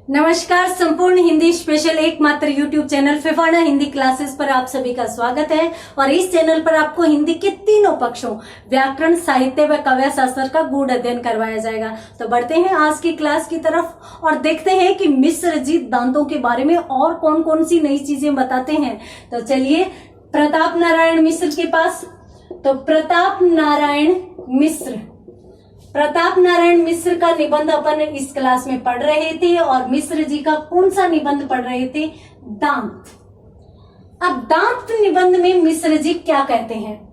नमस्कार। संपूर्ण हिंदी स्पेशल एकमात्र YouTube channel Phefana Hindi classes पर आप सभी का स्वागत है। और इस चैनल पर आपको हिंदी के तीनों पक्षों व्याकरण, साहित्य व काव्य शास्त्र का गूढ़ अध्ययन करवाया जाएगा। तो बढ़ते हैं आज की क्लास की तरफ और देखते हैं कि मिश्र जी दांतों के बारे में और कौन कौन सी नई चीजें बताते हैं। तो चलिए प्रताप नारायण मिश्र के पास। तो प्रताप नारायण मिश्र का निबंध अपन इस क्लास में पढ़ रहे थे और मिश्र जी का कौन सा निबंध पढ़ रहे थे? दांत। अब दांत निबंध में मिश्र जी क्या कहते हैं?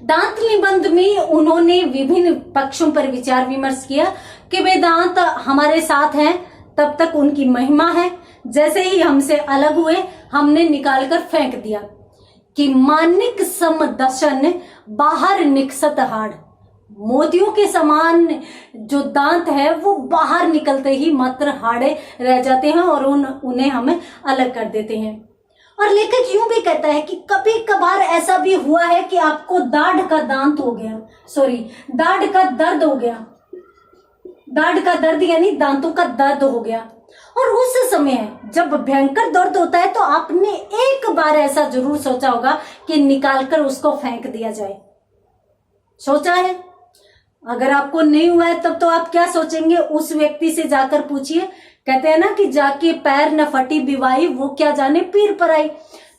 दांत निबंध में उन्होंने विभिन्न पक्षों पर विचार विमर्श किया कि वे दांत हमारे साथ हैं तब तक उनकी महिमा है, जैसे ही हमसे अलग हुए हमने निकालकर फेंक दिया। कि मानिक सम दशन बाहर निकसत हाड़, मोतियों के समान जो दांत है वो बाहर निकलते ही मात्र हाड़े रह जाते हैं और उन्हें हमें अलग कर देते हैं। और लेखक यूं भी कहता है कि कभी कभार ऐसा भी हुआ है कि आपको दाढ़ का दर्द हो गया। दाढ़ का दर्द यानी दांतों का दर्द हो गया। और उस समय जब भयंकर दर्द होता है तो आपने एक बार ऐसा जरूर सोचा होगा कि निकालकर उसको फेंक दिया जाए। सोचा है? अगर आपको नहीं हुआ है तब तो आप क्या सोचेंगे? उस व्यक्ति से जाकर पूछिए। कहते हैं ना कि जाके पैर न फटी बिवाई, वो क्या जाने पीर पर आई।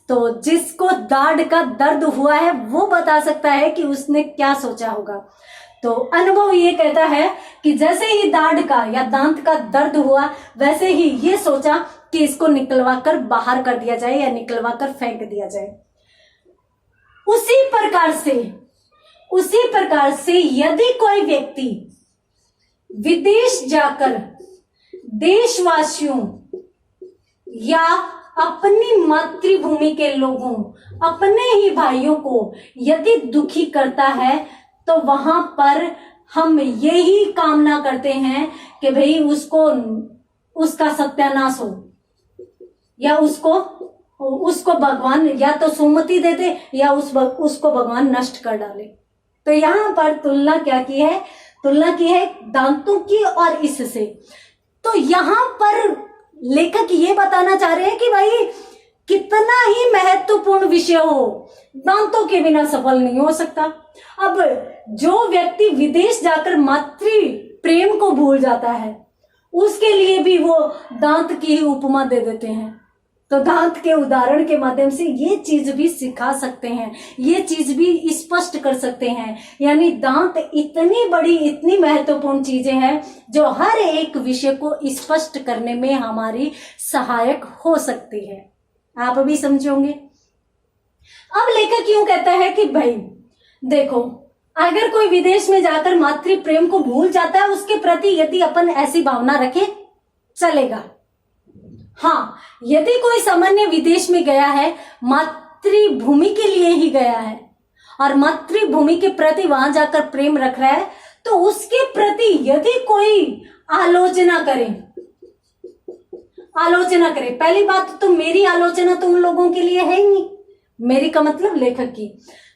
तो जिसको दाढ़ का दर्द हुआ है वो बता सकता है कि उसने क्या सोचा होगा। तो अनुभव ये कहता है कि जैसे ही दाढ़ का या दांत का दर्द हुआ वैसे ही ये सोचा कि इसको निकलवा कर बाहर कर दिया जाए या निकलवा कर फेंक दिया जाए। उसी प्रकार से यदि कोई व्यक्ति विदेश जाकर देशवासियों या अपनी मातृभूमि के लोगों, अपने ही भाइयों को यदि दुखी करता है तो वहां पर हम यही कामना करते हैं कि भाई उसका सत्यानाश हो या उसको भगवान या तो सुमति दे दे या उसको भगवान नष्ट कर डाले। तो यहाँ पर तुलना की है दांतों की और इससे। तो यहाँ पर लेखक ये बताना चाह रहे हैं कि भाई कितना ही महत्वपूर्ण विषय हो, दांतों के बिना सफल नहीं हो सकता। अब जो व्यक्ति विदेश जाकर मातृ प्रेम को भूल जाता है उसके लिए भी वो दांत की ही उपमा दे देते हैं। तो दांत के उदाहरण के माध्यम से ये चीज भी सिखा सकते हैं, ये चीज भी स्पष्ट कर सकते हैं। यानी दांत इतनी बड़ी, इतनी महत्वपूर्ण चीजें हैं जो हर एक विषय को स्पष्ट करने में हमारी सहायक हो सकती है। आप भी समझोगे। अब लेखक यूं कहता है कि भाई देखो, अगर कोई विदेश में जाकर मातृ प्रेम को भूल जाता है उसके प्रति यदि अपन ऐसी भावना रखे चलेगा। हाँ, यदि कोई सामान्य विदेश में गया है, मातृभूमि के लिए ही गया है और मातृभूमि के प्रति वहां जाकर प्रेम रख रहा है तो उसके प्रति यदि कोई आलोचना करे, पहली बात तो मेरी आलोचना तो उन लोगों के लिए है ही नहीं, मेरी का मतलब लेखक की।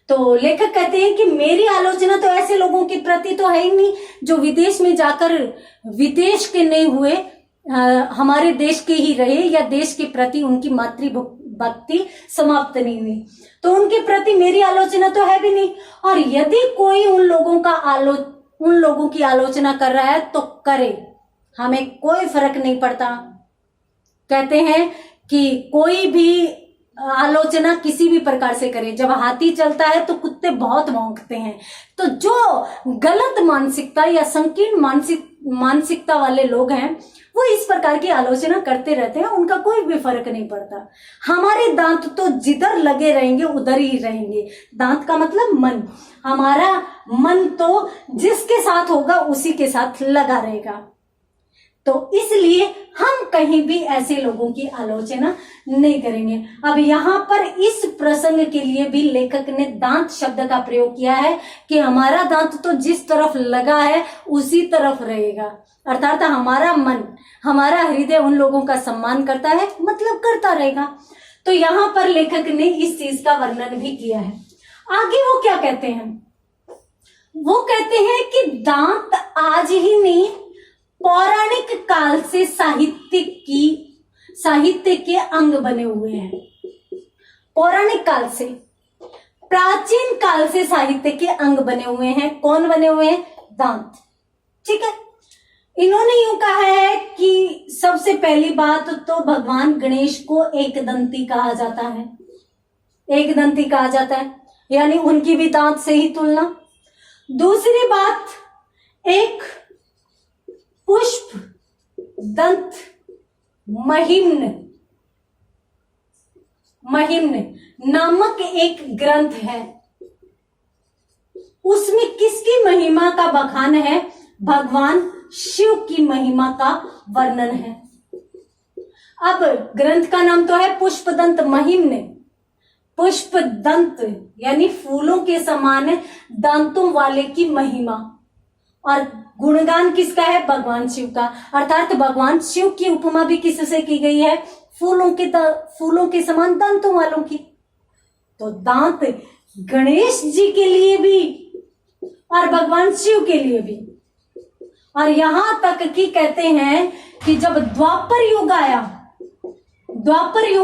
तो लेखक कहते हैं कि मेरी आलोचना तो ऐसे लोगों के प्रति तो है ही नहीं जो विदेश में जाकर विदेश के नहीं हुए, हमारे देश के ही रहे या देश के प्रति उनकी मातृभक्ति समाप्त नहीं हुई, तो उनके प्रति मेरी आलोचना तो है भी नहीं। और यदि कोई उन लोगों की आलोचना कर रहा है तो करे, हमें कोई फर्क नहीं पड़ता। कहते हैं कि कोई भी आलोचना किसी भी प्रकार से करे, जब हाथी चलता है तो कुत्ते बहुत भौंकते हैं। तो जो गलत मानसिकता या संकीर्ण मानसिकता वाले लोग हैं वो इस प्रकार की आलोचना करते रहते हैं, उनका कोई भी फर्क नहीं पड़ता। हमारे दांत तो जिधर लगे रहेंगे उधर ही रहेंगे। दांत का मतलब मन, हमारा मन तो जिसके साथ होगा उसी के साथ लगा रहेगा। तो इसलिए हम कहीं भी ऐसे लोगों की आलोचना नहीं करेंगे। अब यहाँ पर इस प्रसंग के लिए भी लेखक ने दांत शब्द का प्रयोग किया है कि हमारा दांत तो जिस तरफ लगा है उसी तरफ रहेगा, अर्थात हमारा मन, हमारा हृदय उन लोगों का सम्मान करता है, मतलब करता रहेगा। तो यहाँ पर लेखक ने इस चीज का वर्णन भी किया है। आगे वो क्या कहते हैं? वो कहते हैं कि दांत आज ही नहीं पौराणिक काल से साहित्य के अंग बने हुए हैं। पौराणिक काल से, प्राचीन काल से साहित्य के अंग बने हुए हैं। कौन बने हुए हैं? दांत। ठीक है। इन्होंने यूं कहा है कि सबसे पहली बात तो भगवान गणेश को एक दंती कहा जाता है। एक दंती कहा जाता है, यानी उनकी भी दांत से ही तुलना। दूसरी बात, एक पुष्प दंत महिम्न नामक एक ग्रंथ है। उसमें किसकी महिमा का बखान है? भगवान शिव की महिमा का वर्णन है। अब ग्रंथ का नाम तो है पुष्पदंत महिम्न। पुष्पदंत यानी फूलों के समान दांतों वाले की महिमा, और गुणगान किसका है? भगवान शिव का। अर्थात भगवान शिव की उपमा भी किससे की गई है? फूलों के समान दांतों वालों की। तो दांत गणेश जी के लिए भी और भगवान शिव के लिए भी। और यहां तक कि कहते हैं कि जब द्वापर युग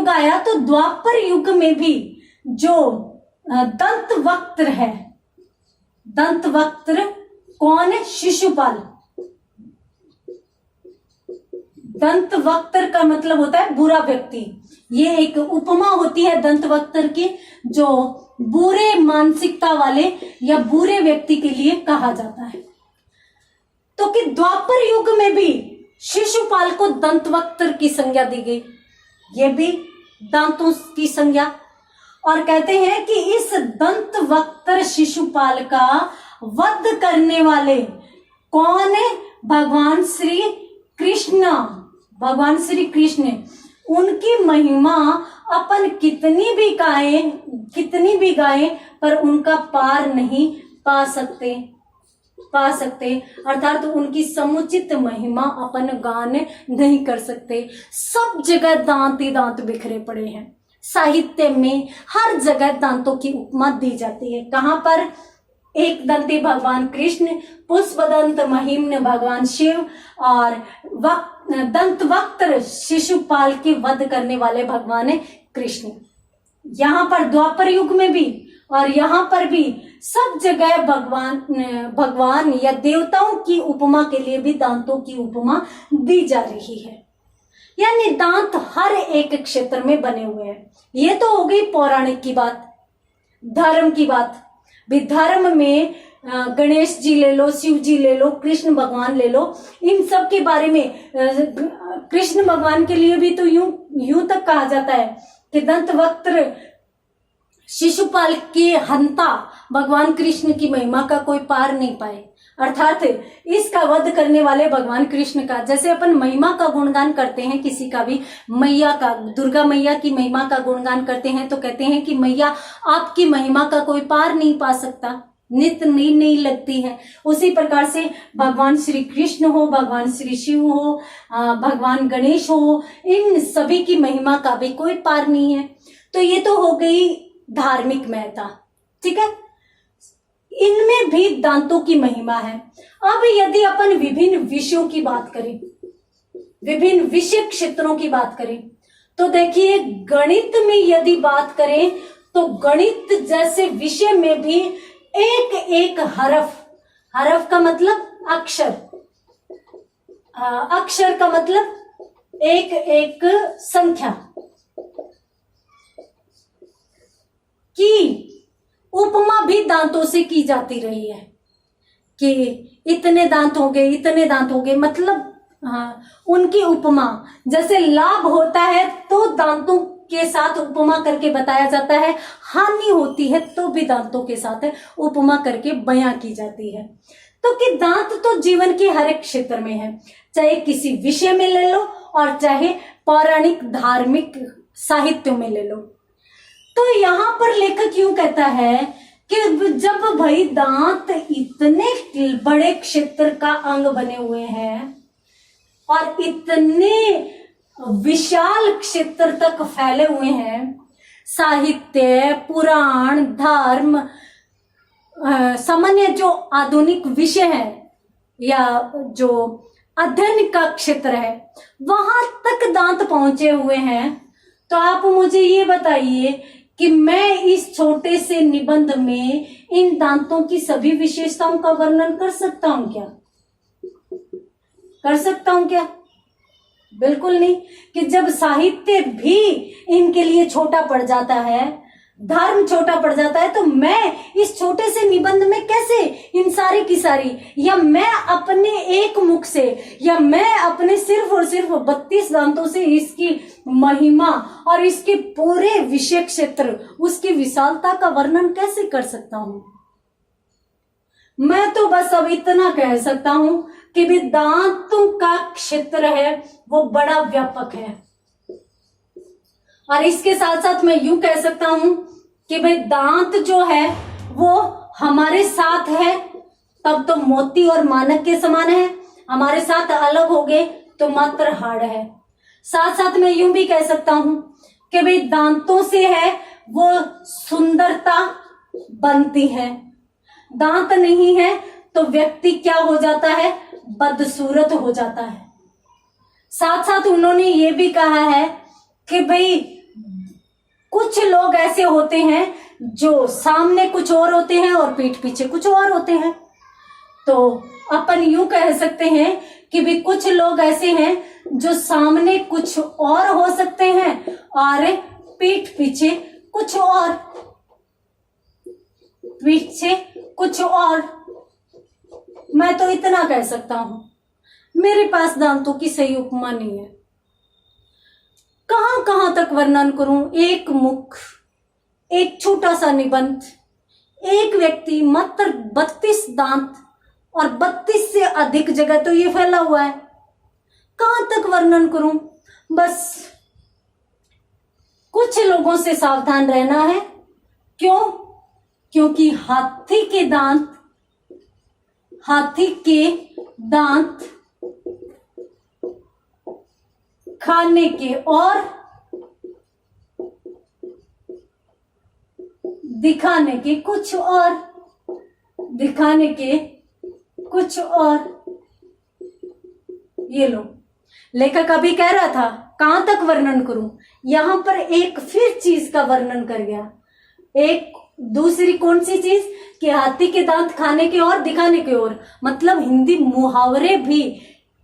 आया तो द्वापर युग में भी जो दंतवक्त्र है, दंतवक्त्र कौन है? शिशुपाल। दंतवक्त्र का मतलब होता है बुरा व्यक्ति। ये एक उपमा होती है दंतवक्त्र की, जो बुरे मानसिकता वाले या बुरे व्यक्ति के लिए कहा जाता है। तो कि द्वापर युग में भी शिशुपाल को दंतवक्त्र की संज्ञा दी गई, ये भी दांतों की संज्ञा। और कहते हैं कि इस दंतवक्त्र शिशुपाल का वध करने वाले कौन है? भगवान श्री कृष्ण। भगवान श्री कृष्ण। उनकी महिमा अपन कितनी भी गाएं पर उनका पार नहीं पा सकते। अर्थात तो उनकी समुचित महिमा अपन गान नहीं कर सकते। सब जगह दांत ही दांत बिखरे पड़े हैं। साहित्य में हर जगह दांतों की उपमा दी जाती है। कहां पर? एक दंती भगवान कृष्ण, पुष्पदंत महिम्न भगवान शिव, और दंतवक्त्र शिशुपाल के वध करने वाले भगवान कृष्ण। यहां पर द्वापर युग में भी और यहां पर भी सब जगह भगवान या देवताओं की उपमा के लिए भी दांतों की उपमा दी जा रही है। यानी दांत हर एक क्षेत्र में बने हुए हैं। ये तो हो गई पौराणिक की बात। धर्म की बात भी, धर्म में गणेश जी ले लो, शिव जी ले लो, कृष्ण भगवान ले लो, इन सब के बारे में कृष्ण भगवान के लिए भी तो यूं तक कहा जाता है कि दंतवक्त्र शिशुपाल के हंता भगवान कृष्ण की महिमा का कोई पार नहीं पाए। अर्थात इसका वध करने वाले भगवान कृष्ण का, जैसे अपन महिमा का गुणगान करते हैं किसी का भी, मैया का, दुर्गा मैया की महिमा का गुणगान करते हैं तो कहते हैं कि मैया आपकी महिमा का कोई पार नहीं पा सकता, नित नहीं लगती है। उसी प्रकार से भगवान श्री कृष्ण हो, भगवान श्री शिव हो, भगवान गणेश हो, इन सभी की महिमा का भी कोई पार नहीं है। तो ये तो हो गई धार्मिक महत्ता। ठीक है, इनमें भी दांतों की महिमा है। अब यदि अपन विभिन्न विषयों की बात करें, विभिन्न विषय क्षेत्रों की बात करें, तो देखिए गणित में यदि बात करें तो गणित जैसे विषय में भी एक एक हरफ का मतलब अक्षर, अक्षर का मतलब एक एक संख्या की उपमा भी दांतों से की जाती रही है कि इतने दांत हो गए, इतने दांत हो गए, मतलब उनकी उपमा। जैसे लाभ होता है तो दांतों के साथ उपमा करके बताया जाता है, हानि होती है तो भी दांतों के साथ उपमा करके बयां की जाती है। तो कि दांत तो जीवन के हर एक क्षेत्र में है, चाहे किसी विषय में ले लो और चाहे पौराणिक धार्मिक साहित्य में ले लो। तो यहाँ पर लेखक यूं कहता है कि जब भाई दांत इतने बड़े क्षेत्र का अंग बने हुए हैं और इतने विशाल क्षेत्र तक फैले हुए हैं, साहित्य, पुराण, धर्म, सामान्य जो आधुनिक विषय है या जो अध्ययन का क्षेत्र है, वहां तक दांत पहुंचे हुए हैं। तो आप मुझे ये बताइए कि मैं इस छोटे से निबंध में इन दांतों की सभी विशेषताओं का वर्णन कर सकता हूं क्या? कर सकता हूं क्या? बिल्कुल नहीं। कि जब साहित्य भी इनके लिए छोटा पड़ जाता है, धर्म छोटा पड़ जाता है, तो मैं इस छोटे से निबंध में कैसे इन सारी की सारी, या मैं अपने एक मुख से, या मैं अपने सिर्फ और सिर्फ 32 दांतों से इसकी महिमा और इसके पूरे विषय क्षेत्र, उसकी विशालता का वर्णन कैसे कर सकता हूं? मैं तो बस अब इतना कह सकता हूं कि भी दांतों का क्षेत्र है वो बड़ा व्यापक है। और इसके साथ साथ मैं यूं कह सकता हूं कि भाई दांत जो है वो हमारे साथ है तब तो मोती और मानक के समान है, हमारे साथ अलग हो गए तो मात्र हाड़ है। साथ साथ मैं यूं भी कह सकता हूं कि भाई दांतों से है वो सुंदरता बनती है, दांत नहीं है तो व्यक्ति क्या हो जाता है? बदसूरत हो जाता है। साथ साथ उन्होंने ये भी कहा है कि भाई कुछ लोग ऐसे होते हैं जो सामने कुछ और होते हैं और पीठ पीछे कुछ और होते हैं। तो अपन यूं कह सकते हैं कि भी कुछ लोग ऐसे हैं जो सामने कुछ और हो सकते हैं और पीठ पीछे कुछ और, पीछे कुछ और। मैं तो इतना कह सकता हूं, मेरे पास दांतों की सही उपमा नहीं है। कहां कहां तक वर्णन करूं? एक मुख, एक छोटा सा निबंध, एक व्यक्ति, मात्र 32 दांत और 32 से अधिक जगह तो ये फैला हुआ है। कहां तक वर्णन करूं? बस कुछ लोगों से सावधान रहना है। क्यों? क्योंकि हाथी के दांत खाने के और दिखाने के कुछ और, दिखाने के कुछ और। ये लो, लेखक अभी कह रहा था कहां तक वर्णन करूं, यहां पर एक फिर चीज का वर्णन कर गया। एक दूसरी कौन सी चीज? कि हाथी के दांत खाने के और दिखाने के और, मतलब हिंदी मुहावरे भी,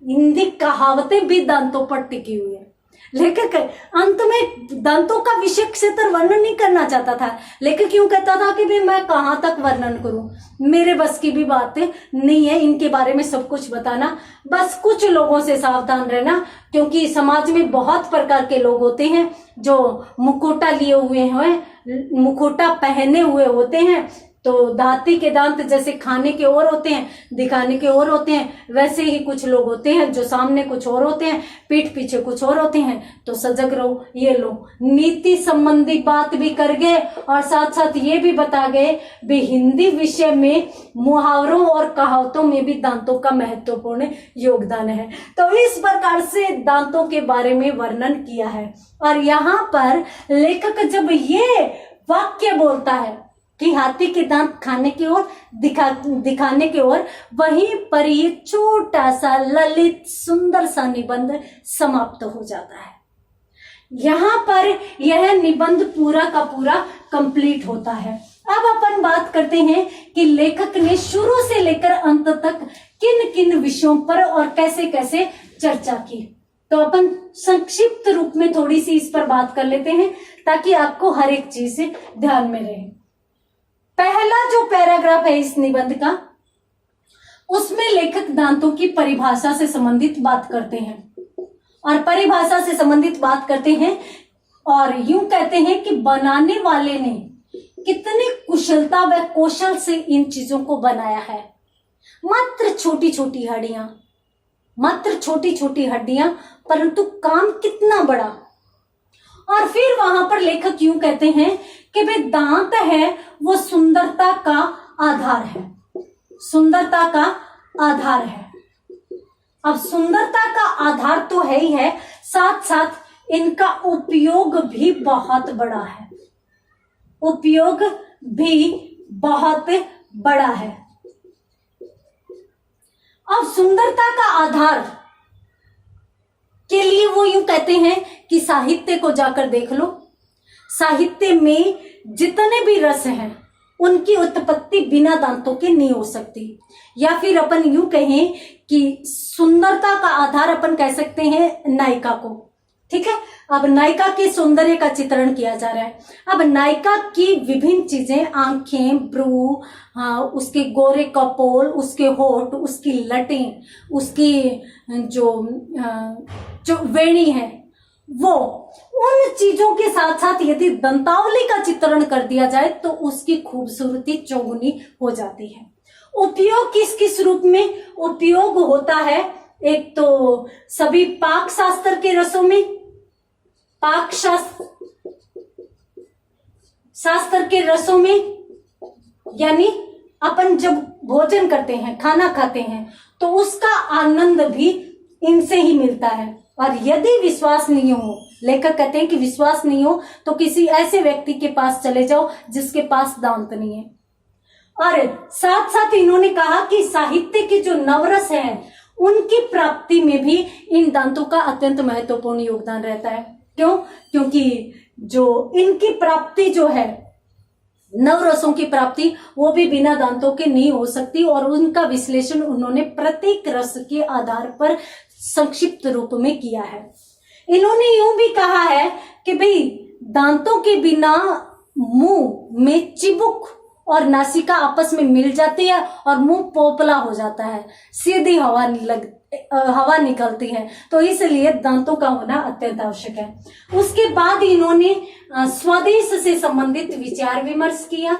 हिंदी कहावतें भी दांतों पर टिकी हुई है। लेखक अंत में दांतों का विषय क्षेत्र वर्णन नहीं करना चाहता था। लेखक क्यों कहता था कि भाई मैं कहां तक वर्णन करूं, मेरे बस की भी बातें नहीं है इनके बारे में सब कुछ बताना। बस कुछ लोगों से सावधान रहना, क्योंकि समाज में बहुत प्रकार के लोग होते हैं जो मुखौटा लिए हुए हैं, मुखौटा पहने हुए होते हैं। तो हाथी के दांत जैसे खाने के और होते हैं, दिखाने के और होते हैं, वैसे ही कुछ लोग होते हैं जो सामने कुछ और होते हैं, पीठ पीछे कुछ और होते हैं। तो सजग रहो। ये लो, नीति संबंधी बात भी कर गए और साथ साथ ये भी बता गए भी हिंदी विषय में मुहावरों और कहावतों में भी दांतों का महत्वपूर्ण योगदान है। तो इस प्रकार से दांतों के बारे में वर्णन किया है। और यहाँ पर लेखक जब ये वाक्य बोलता है कि हाथी के दांत खाने की ओर, दिखाने की ओर, वहीं पर ये छोटा सा ललित सुंदर सा निबंध समाप्त हो जाता है। यहाँ पर यह निबंध पूरा का पूरा कंप्लीट होता है। अब अपन बात करते हैं कि लेखक ने शुरू से लेकर अंत तक किन किन विषयों पर और कैसे कैसे चर्चा की। तो अपन संक्षिप्त रूप में थोड़ी सी इस पर बात कर लेते हैं ताकि आपको हर एक चीज से ध्यान में रहे। पहला जो पैराग्राफ है इस निबंध का, उसमें लेखक दांतों की परिभाषा से संबंधित बात करते हैं और परिभाषा से संबंधित बात करते हैं और यूं कहते हैं कि बनाने वाले ने कितनी कुशलता व कौशल से इन चीजों को बनाया है। मात्र छोटी छोटी हड्डियां, मात्र छोटी छोटी हड्डियां, परंतु काम कितना बड़ा। और फिर वहां पर लेखक यूं कहते हैं कि वे दांत है वो सुंदरता का आधार है, सुंदरता का आधार है। अब सुंदरता का आधार तो है ही है, साथ साथ इनका उपयोग भी बहुत बड़ा है, उपयोग भी बहुत बड़ा है। अब सुंदरता का आधार यूं कहते हैं कि साहित्य को जाकर देख लो, साहित्य में जितने भी रस हैं उनकी उत्पत्ति बिना दांतों के नहीं हो सकती। या फिर अपन यूं कहें कि सुंदरता का आधार अपन कह सकते हैं नायिका को, ठीक है। अब नायिका के सौंदर्य का चित्रण किया जा रहा है। अब नायिका की विभिन्न चीजें, आंखें, ब्रू, उसके गोरे कपोल, उसके होठ, उसकी लटें, उसकी जो वेणी है, वो उन चीजों के साथ साथ यदि दंतावली का चित्रण कर दिया जाए तो उसकी खूबसूरती चौगुनी हो जाती है। उपयोग किस किस रूप में उपयोग होता है? एक तो सभी पाक शास्त्र के रसों में, पाक शास्त्र के रसों में, यानी अपन जब भोजन करते हैं, खाना खाते हैं, तो उसका आनंद भी इनसे ही मिलता है। और यदि विश्वास नहीं हो, लेखक कहते हैं कि विश्वास नहीं हो तो किसी ऐसे व्यक्ति के पास चले जाओ जिसके पास दांत नहीं है। और साथ साथ इन्होंने कहा कि साहित्य के जो नवरस हैं उनकी प्राप्ति में भी इन दांतों का अत्यंत महत्वपूर्ण योगदान रहता है। क्यों? क्योंकि जो इनकी प्राप्ति जो है, नवरसों की प्राप्ति, वो भी बिना दांतों के नहीं हो सकती। और उनका विश्लेषण उन्होंने प्रत्येक रस के आधार पर संक्षिप्त रूप में किया है। इन्होंने यूं भी कहा है कि भाई दांतों के बिना मुंह में चिबुक और नासिका आपस में मिल जाती है और मुंह पोपला हो जाता है, सीधी हवा निकलती है, तो इसलिए दांतों का होना अत्यंत आवश्यक है। उसके बाद इन्होंने स्वदेश से संबंधित विचार विमर्श किया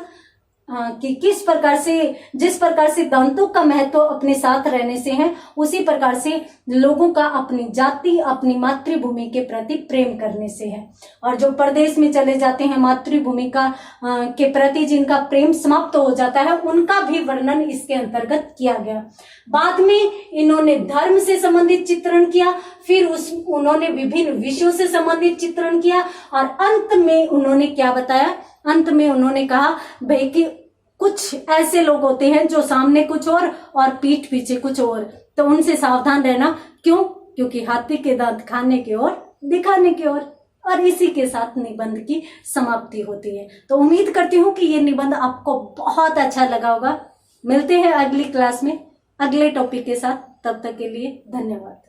कि किस प्रकार से, जिस प्रकार से दांतों का महत्व अपने साथ रहने से है, उसी प्रकार से लोगों का अपनी जाति, अपनी मातृभूमि के प्रति प्रेम करने से है। और जो परदेश में चले जाते हैं, मातृभूमि का के प्रति जिनका प्रेम समाप्त हो जाता है, उनका भी वर्णन इसके अंतर्गत किया गया। बाद में इन्होंने धर्म से संबंधित चित्रण किया, फिर उन्होंने विभिन्न विषयों से संबंधित चित्रण किया, और अंत में उन्होंने क्या बताया? अंत में उन्होंने कहा भाई कि कुछ ऐसे लोग होते हैं जो सामने कुछ और पीठ पीछे कुछ और, तो उनसे सावधान रहना। क्यों? क्योंकि हाथी के दांत खाने की ओर, दिखाने की ओर। और इसी के साथ निबंध की समाप्ति होती है। तो उम्मीद करती हूँ कि ये निबंध आपको बहुत अच्छा लगा होगा। मिलते हैं अगली क्लास में अगले टॉपिक के साथ, तब तक के लिए धन्यवाद।